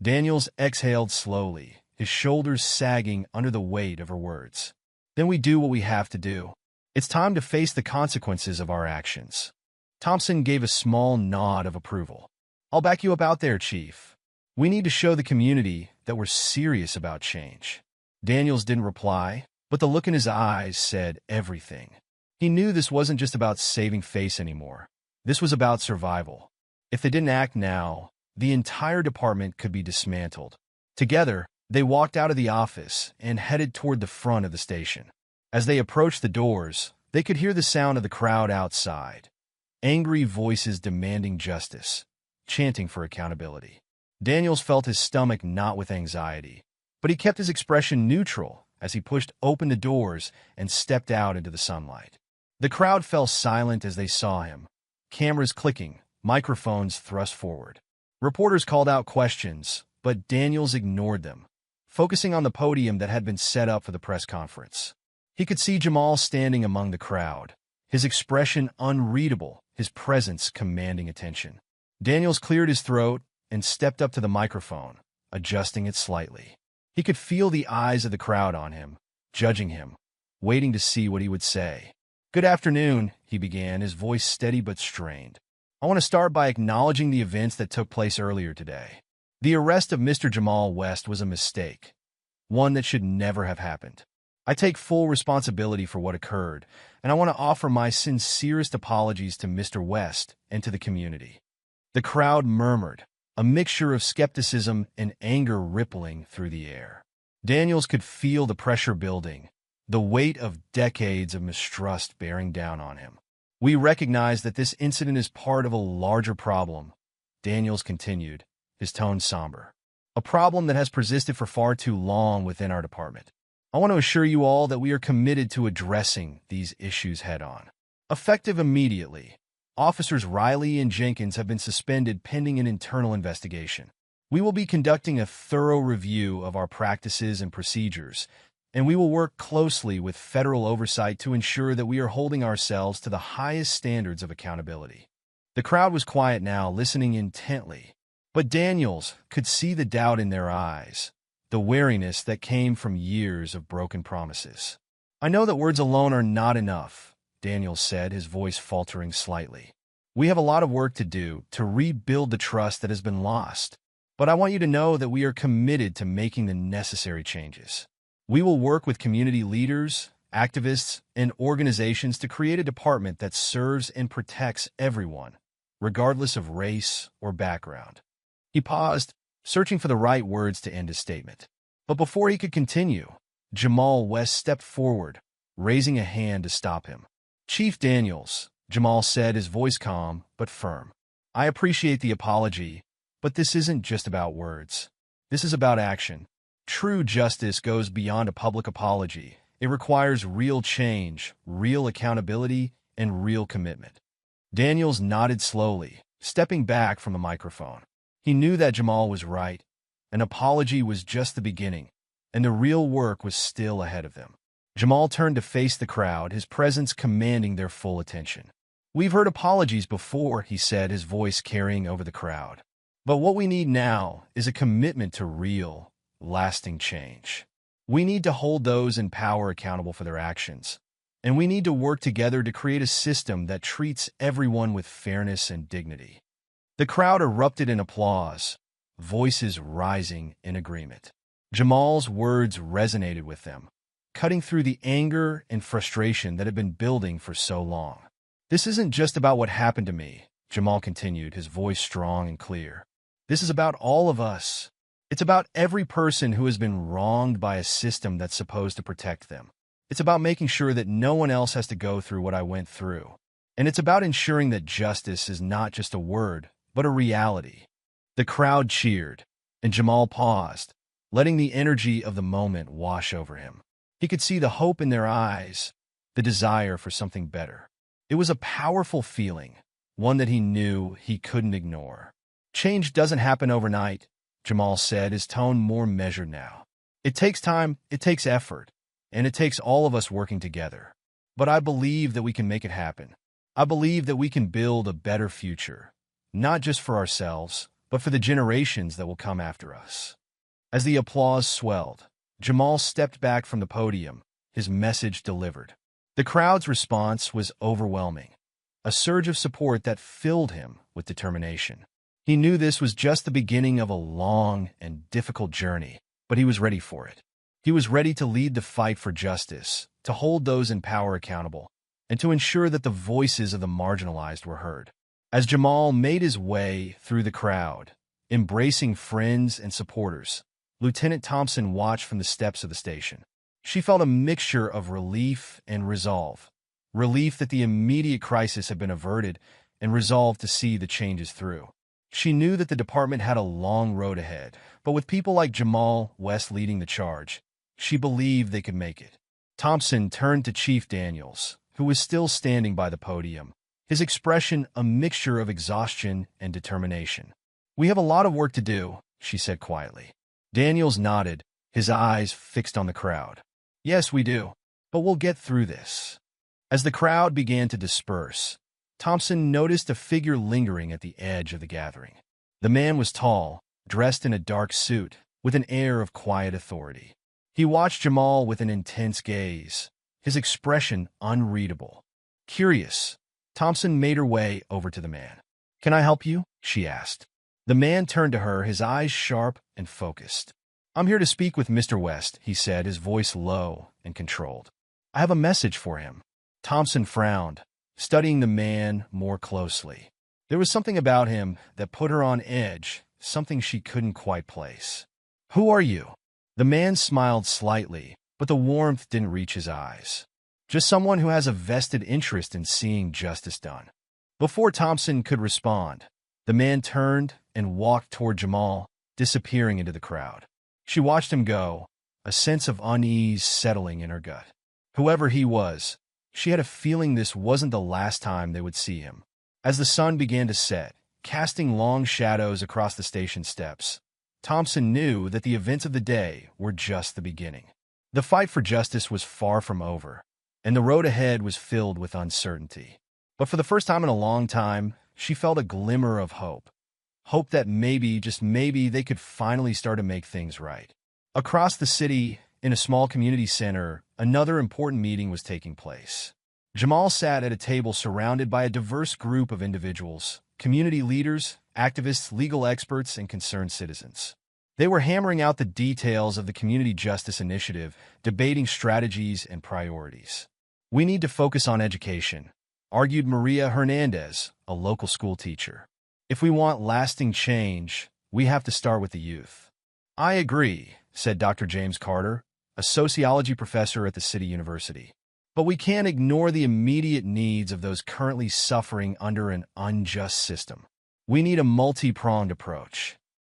Daniels exhaled slowly, his shoulders sagging under the weight of her words. "Then we do what we have to do. It's time to face the consequences of our actions." Thompson gave a small nod of approval. "I'll back you up out there, Chief. We need to show the community that we're serious about change." Daniels didn't reply, but the look in his eyes said everything. He knew this wasn't just about saving face anymore. This was about survival. If they didn't act now, the entire department could be dismantled. Together, they walked out of the office and headed toward the front of the station. As they approached the doors, they could hear the sound of the crowd outside. Angry voices demanding justice, chanting for accountability. Daniels felt his stomach knot with anxiety, but he kept his expression neutral as he pushed open the doors and stepped out into the sunlight. The crowd fell silent as they saw him, cameras clicking, microphones thrust forward. Reporters called out questions, but Daniels ignored them, focusing on the podium that had been set up for the press conference. He could see Jamal standing among the crowd, his expression unreadable, his presence commanding attention. Daniels cleared his throat and stepped up to the microphone, adjusting it slightly. He could feel the eyes of the crowd on him, judging him, waiting to see what he would say. "Good afternoon," he began, his voice steady but strained. "I want to start by acknowledging the events that took place earlier today. The arrest of Mr. Jamal West was a mistake, one that should never have happened. I take full responsibility for what occurred, and I want to offer my sincerest apologies to Mr. West and to the community. The crowd murmured, a mixture of skepticism and anger rippling through the air. Daniels could feel the pressure building, the weight of decades of mistrust bearing down on him. We recognize that this incident is part of a larger problem, Daniels continued, his tone somber. A problem that has persisted for far too long within our department. I want to assure you all that we are committed to addressing these issues head-on. Effective immediately, Officers Riley and Jenkins have been suspended pending an internal investigation. We will be conducting a thorough review of our practices and procedures, and we will work closely with federal oversight to ensure that we are holding ourselves to the highest standards of accountability. The crowd was quiet now, listening intently, but Daniels could see the doubt in their eyes, the wariness that came from years of broken promises. I know that words alone are not enough, Daniels said, his voice faltering slightly. We have a lot of work to do to rebuild the trust that has been lost, but I want you to know that we are committed to making the necessary changes. We will work with community leaders, activists, and organizations to create a department that serves and protects everyone, regardless of race or background. He paused, searching for the right words to end his statement. But before he could continue, Jamal West stepped forward, raising a hand to stop him. Chief Daniels, Jamal said, his voice calm but firm. I appreciate the apology, but this isn't just about words. This is about action. True justice goes beyond a public apology. It requires real change, real accountability, and real commitment. Daniels nodded slowly, stepping back from the microphone. He knew that Jamal was right. An apology was just the beginning, and the real work was still ahead of them. Jamal turned to face the crowd, his presence commanding their full attention. We've heard apologies before, he said, his voice carrying over the crowd. But what we need now is a commitment to real, lasting change. We need to hold those in power accountable for their actions, and we need to work together to create a system that treats everyone with fairness and dignity. The crowd erupted in applause, voices rising in agreement. Jamal's words resonated with them, cutting through the anger and frustration that had been building for so long. This isn't just about what happened to me, Jamal continued, his voice strong and clear. This is about all of us. It's about every person who has been wronged by a system that's supposed to protect them. It's about making sure that no one else has to go through what I went through. And it's about ensuring that justice is not just a word, but a reality. The crowd cheered, and Jamal paused, letting the energy of the moment wash over him. He could see the hope in their eyes, the desire for something better. It was a powerful feeling, one that he knew he couldn't ignore. Change doesn't happen overnight, Jamal said, his tone more measured now. It takes time, it takes effort, and it takes all of us working together. But I believe that we can make it happen. I believe that we can build a better future, not just for ourselves, but for the generations that will come after us. As the applause swelled, Jamal stepped back from the podium, his message delivered. The crowd's response was overwhelming, a surge of support that filled him with determination. He knew this was just the beginning of a long and difficult journey, but he was ready for it. He was ready to lead the fight for justice, to hold those in power accountable, and to ensure that the voices of the marginalized were heard. As Jamal made his way through the crowd, embracing friends and supporters, Lieutenant Thompson watched from the steps of the station. She felt a mixture of relief and resolve. Relief that the immediate crisis had been averted, and resolve to see the changes through. She knew that the department had a long road ahead, but with people like Jamal West leading the charge, she believed they could make it. Thompson turned to Chief Daniels, who was still standing by the podium, his expression a mixture of exhaustion and determination. We have a lot of work to do, she said quietly. Daniels nodded, his eyes fixed on the crowd. Yes, we do, but we'll get through this. As the crowd began to disperse, Thompson noticed a figure lingering at the edge of the gathering. The man was tall, dressed in a dark suit, with an air of quiet authority. He watched Jamal with an intense gaze, his expression unreadable. Curious, Thompson made her way over to the man. Can I help you? She asked. The man turned to her, his eyes sharp and focused. "I'm here to speak with Mr. West," he said, his voice low and controlled. "I have a message for him." Thompson frowned, studying the man more closely. There was something about him that put her on edge, something she couldn't quite place. "Who are you?" The man smiled slightly, but the warmth didn't reach his eyes. "Just someone who has a vested interest in seeing justice done." Before Thompson could respond, the man turned and walked toward Jamal, disappearing into the crowd. She watched him go, a sense of unease settling in her gut. Whoever he was, she had a feeling this wasn't the last time they would see him. As the sun began to set, casting long shadows across the station steps, Thompson knew that the events of the day were just the beginning. The fight for justice was far from over, and the road ahead was filled with uncertainty. But for the first time in a long time, she felt a glimmer of hope. Hope that maybe, just maybe, they could finally start to make things right. Across the city, in a small community center, another important meeting was taking place. Jamal sat at a table surrounded by a diverse group of individuals, community leaders, activists, legal experts, and concerned citizens. They were hammering out the details of the Community Justice Initiative, debating strategies and priorities. "We need to focus on education," argued Maria Hernandez, a local school teacher. "If we want lasting change, we have to start with the youth." "I agree," said Dr. James Carter, a sociology professor at the City University. "But we can't ignore the immediate needs of those currently suffering under an unjust system. We need a multi-pronged approach."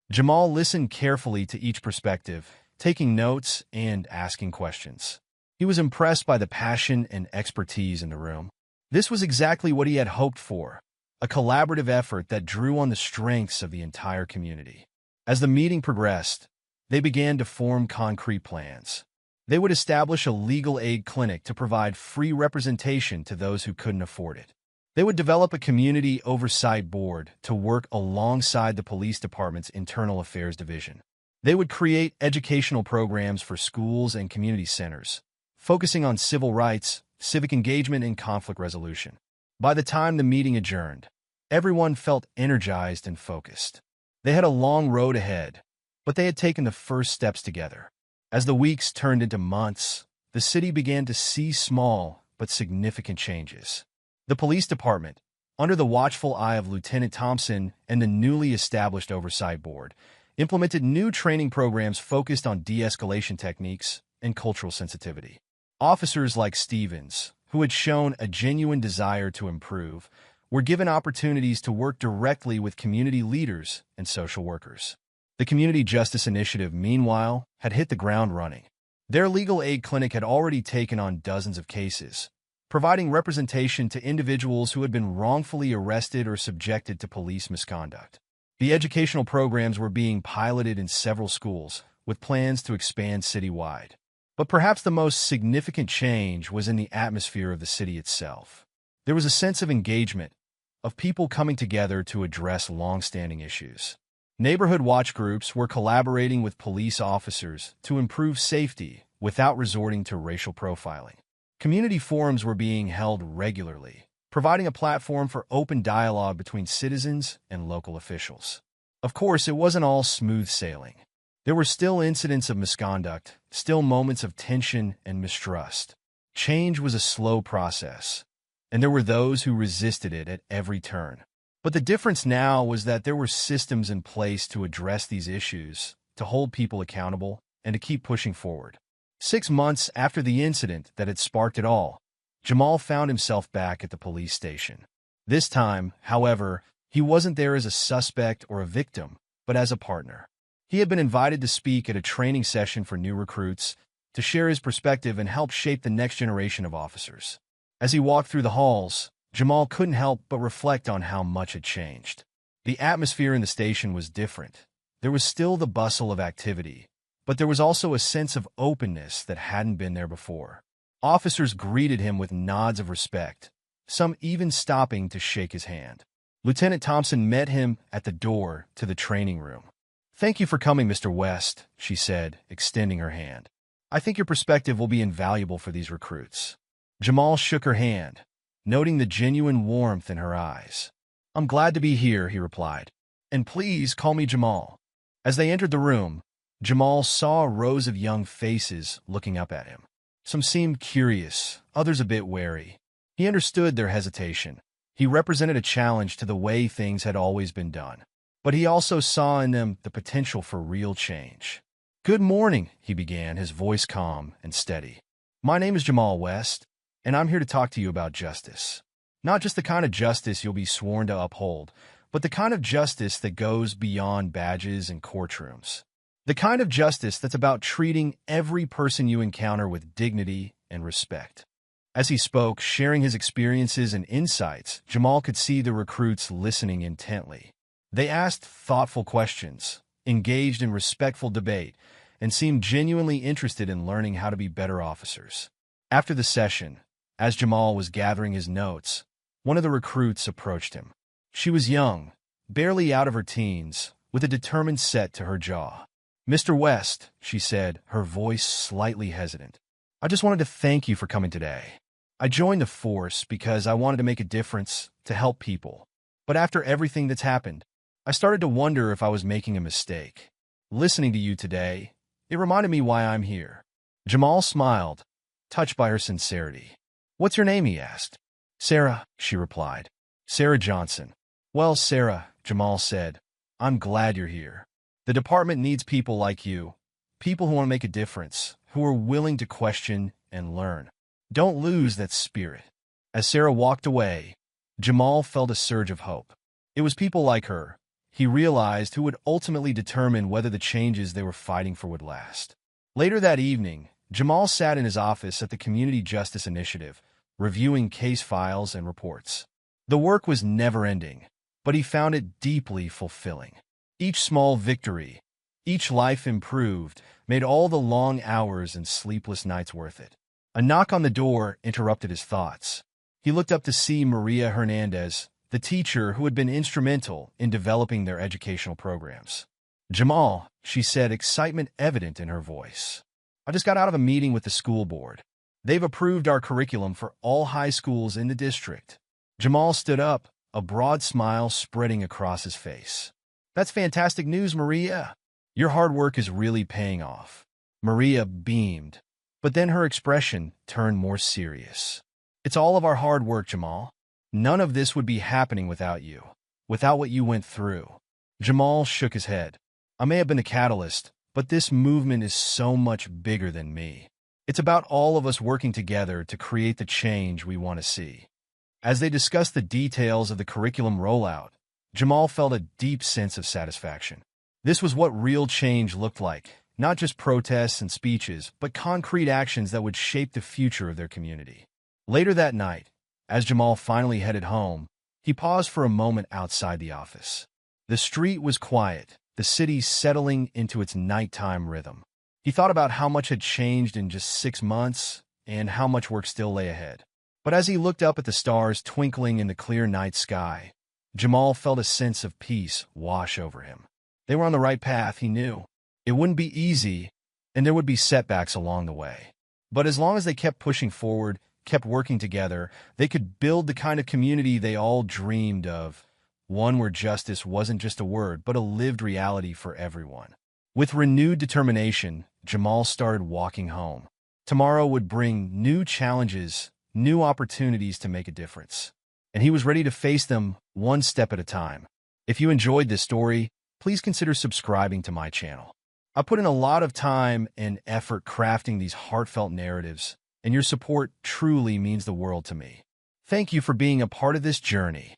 Jamal listened carefully to each perspective, taking notes and asking questions. He was impressed by the passion and expertise in the room. This was exactly what he had hoped for, a collaborative effort that drew on the strengths of the entire community. As the meeting progressed, they began to form concrete plans. They would establish a legal aid clinic to provide free representation to those who couldn't afford it. They would develop a community oversight board to work alongside the police department's internal affairs division. They would create educational programs for schools and community centers, focusing on civil rights, civic engagement, and conflict resolution. By the time the meeting adjourned, everyone felt energized and focused. They had a long road ahead, but they had taken the first steps together. As the weeks turned into months, the city began to see small but significant changes. The police department, under the watchful eye of Lieutenant Thompson and the newly established oversight board, implemented new training programs focused on de-escalation techniques and cultural sensitivity. Officers like Stevens, who had shown a genuine desire to improve, were given opportunities to work directly with community leaders and social workers. The Community Justice Initiative, meanwhile, had hit the ground running. Their legal aid clinic had already taken on dozens of cases, providing representation to individuals who had been wrongfully arrested or subjected to police misconduct. The educational programs were being piloted in several schools, with plans to expand citywide. But perhaps the most significant change was in the atmosphere of the city itself. There was a sense of engagement, of people coming together to address long-standing issues. Neighborhood watch groups were collaborating with police officers to improve safety without resorting to racial profiling. Community forums were being held regularly, providing a platform for open dialogue between citizens and local officials. Of course, it wasn't all smooth sailing. There were still incidents of misconduct, still moments of tension and mistrust. Change was a slow process, and there were those who resisted it at every turn. But the difference now was that there were systems in place to address these issues, to hold people accountable, and to keep pushing forward. 6 months after the incident that had sparked it all, Jamal found himself back at the police station. This time, however, he wasn't there as a suspect or a victim, but as a partner. He had been invited to speak at a training session for new recruits, to share his perspective and help shape the next generation of officers. As he walked through the halls, Jamal couldn't help but reflect on how much had changed. The atmosphere in the station was different. There was still the bustle of activity, but there was also a sense of openness that hadn't been there before. Officers greeted him with nods of respect, some even stopping to shake his hand. Lieutenant Thompson met him at the door to the training room. "Thank you for coming, Mr. West," she said, extending her hand. "I think your perspective will be invaluable for these recruits." Jamal shook her hand, noting the genuine warmth in her eyes. "I'm glad to be here," he replied. And please call me Jamal." As they entered the room, Jamal saw rows of young faces looking up at him. Some seemed curious, others a bit wary. He understood their hesitation. He represented a challenge to the way things had always been done. But he also saw in them the potential for real change. "Good morning," he began, his voice calm and steady. "My name is Jamal West, and I'm here to talk to you about justice. Not just the kind of justice you'll be sworn to uphold, but the kind of justice that goes beyond badges and courtrooms. The kind of justice that's about treating every person you encounter with dignity and respect." As he spoke, sharing his experiences and insights, Jamal could see the recruits listening intently. They asked thoughtful questions, engaged in respectful debate, and seemed genuinely interested in learning how to be better officers. After the session, as Jamal was gathering his notes, one of the recruits approached him. She was young, barely out of her teens, with a determined set to her jaw. "Mr. West," she said, her voice slightly hesitant, "I just wanted to thank you for coming today. I joined the force because I wanted to make a difference, to help people. But after everything that's happened, I started to wonder if I was making a mistake. Listening to you today, it reminded me why I'm here." Jamal smiled, touched by her sincerity. "What's your name?" he asked. "Sarah," she replied. "Sarah Johnson." "Well, Sarah," Jamal said, "I'm glad you're here. The department needs people like you, people who want to make a difference, who are willing to question and learn. Don't lose that spirit." As Sarah walked away, Jamal felt a surge of hope. It was people like her, he realized, who would ultimately determine whether the changes they were fighting for would last. Later that evening, Jamal sat in his office at the Community Justice Initiative, reviewing case files and reports. The work was never-ending, but he found it deeply fulfilling. Each small victory, each life improved, made all the long hours and sleepless nights worth it. A knock on the door interrupted his thoughts. He looked up to see Maria Hernandez, the teacher who had been instrumental in developing their educational programs. "Jamal," she said, excitement evident in her voice. "I just got out of a meeting with the school board. They've approved our curriculum for all high schools in the district." Jamal stood up, a broad smile spreading across his face. "That's fantastic news, Maria. Your hard work is really paying off." Maria beamed, but then her expression turned more serious. "It's all of our hard work, Jamal. None of this would be happening without you, without what you went through." Jamal shook his head. "I may have been the catalyst, but this movement is so much bigger than me. It's about all of us working together to create the change we want to see." As they discussed the details of the curriculum rollout, Jamal felt a deep sense of satisfaction. This was what real change looked like, not just protests and speeches, but concrete actions that would shape the future of their community. Later that night, as Jamal finally headed home, he paused for a moment outside the office. The street was quiet, the city settling into its nighttime rhythm. He thought about how much had changed in just 6 months and how much work still lay ahead. But as he looked up at the stars twinkling in the clear night sky, Jamal felt a sense of peace wash over him. They were on the right path, he knew. It wouldn't be easy, and there would be setbacks along the way. But as long as they kept pushing forward, kept working together, they could build the kind of community they all dreamed of, one where justice wasn't just a word, but a lived reality for everyone. With renewed determination, Jamal started walking home. Tomorrow would bring new challenges, new opportunities to make a difference. And he was ready to face them one step at a time. If you enjoyed this story, please consider subscribing to my channel. I put in a lot of time and effort crafting these heartfelt narratives, and your support truly means the world to me. Thank you for being a part of this journey.